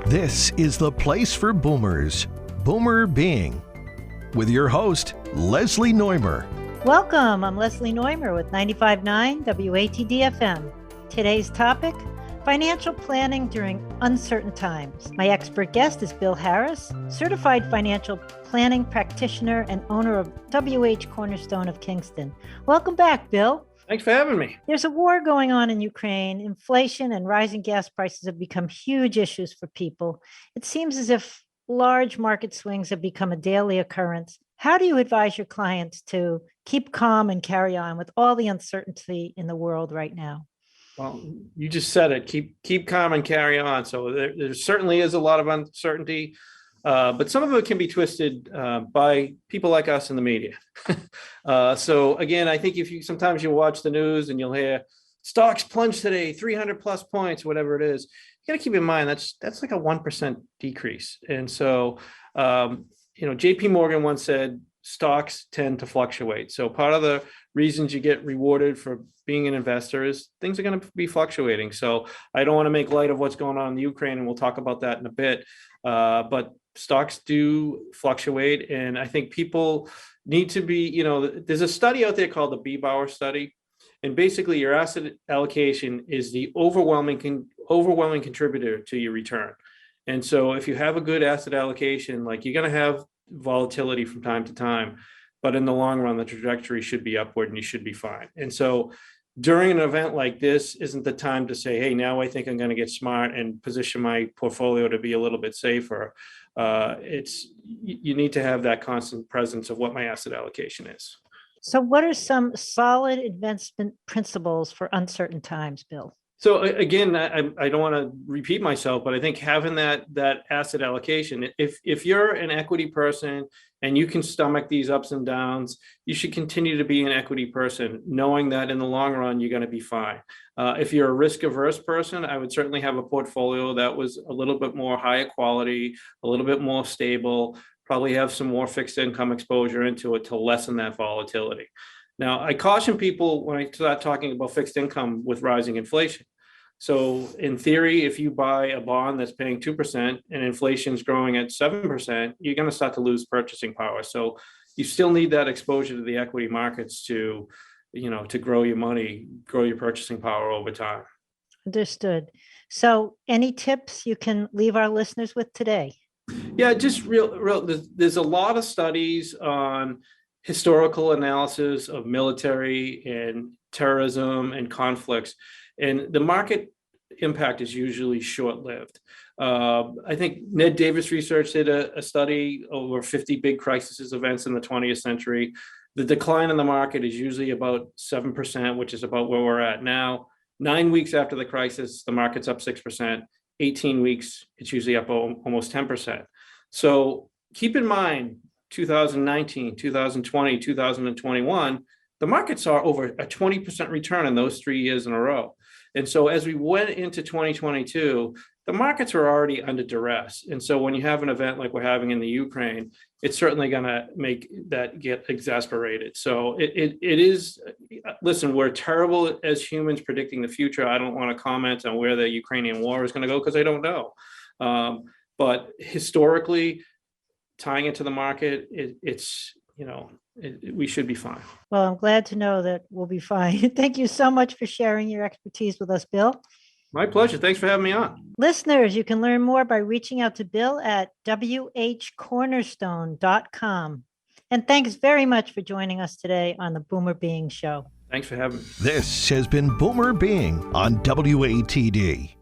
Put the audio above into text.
This is the place for boomers. Boomer Being. With your host, Leslie Neumer. Welcome. I'm Leslie Neumer with 95.9 WATD FM. Today's topic, financial planning during uncertain times. My expert guest is Bill Harris, certified financial planning practitioner and owner of WH Cornerstone of Kingston. Welcome back, Bill. Thanks for having me. There's a war going on in Ukraine. Inflation and rising gas prices have become huge issues for people. It seems as if large market swings have become a daily occurrence. How do you advise your clients to keep calm and carry on with all the uncertainty in the world right now? Well, you just said it. Keep calm and carry on. So there certainly is a lot of uncertainty, but some of it can be twisted by people like us in the media. So again, I think sometimes you watch the news and you'll hear stocks plunged today, 300 plus points, whatever it is. You got to keep in mind that's like a 1% decrease. And so JP Morgan once said stocks tend to fluctuate. So part of the reasons you get rewarded for being an investor is things are going to be fluctuating. So I don't want to make light of what's going on in the Ukraine, and we'll talk about that in a bit. But stocks do fluctuate. And I think people need to be, there's a study out there called the B-Bauer study. And basically your asset allocation is the overwhelming contributor to your return. And so if you have a good asset allocation, like you're going to have volatility from time to time, but in the long run, the trajectory should be upward and you should be fine. And so during an event like this isn't the time to say, hey, now I think I'm going to get smart and position my portfolio to be a little bit safer. You need to have that constant presence of what my asset allocation is. So what are some solid investment principles for uncertain times, Bill? So again, I don't want to repeat myself, but I think having that asset allocation, if you're an equity person and you can stomach these ups and downs, you should continue to be an equity person, knowing that in the long run, you're going to be fine. If you're a risk averse person, I would certainly have a portfolio that was a little bit more higher quality, a little bit more stable, probably have some more fixed income exposure into it to lessen that volatility. Now, I caution people when I start talking about fixed income with rising inflation. So in theory, if you buy a bond that's paying 2% and inflation is growing at 7%, you're going to start to lose purchasing power. So you still need that exposure to the equity markets to grow your money, grow your purchasing power over time. Understood. So any tips you can leave our listeners with today? Yeah, just real. There's a lot of studies on historical analysis of military and terrorism and conflicts, and the market impact is usually short-lived. I think Ned Davis Research did a study over 50 big crisis events in the 20th century. The decline in the market is usually about 7%, which is about where we're at now. 9 weeks after the crisis, the market's up 6%. 18 weeks, it's usually up almost 10%. So keep in mind, 2019, 2020, 2021, the markets saw over a 20% return in those 3 years in a row. And so as we went into 2022, the markets were already under duress. And so when you have an event like we're having in the Ukraine, it's certainly going to make that get exasperated. So it is, listen, we're terrible as humans predicting the future. I don't want to comment on where the Ukrainian war is going to go because I don't know. But historically, tying it to the market, we should be fine. Well, I'm glad to know that we'll be fine. Thank you so much for sharing your expertise with us, Bill. My pleasure. Thanks for having me on. Listeners, you can learn more by reaching out to Bill at whcornerstone.com. And thanks very much for joining us today on the Boomer Being Show. Thanks for having me. This has been Boomer Being on WATD.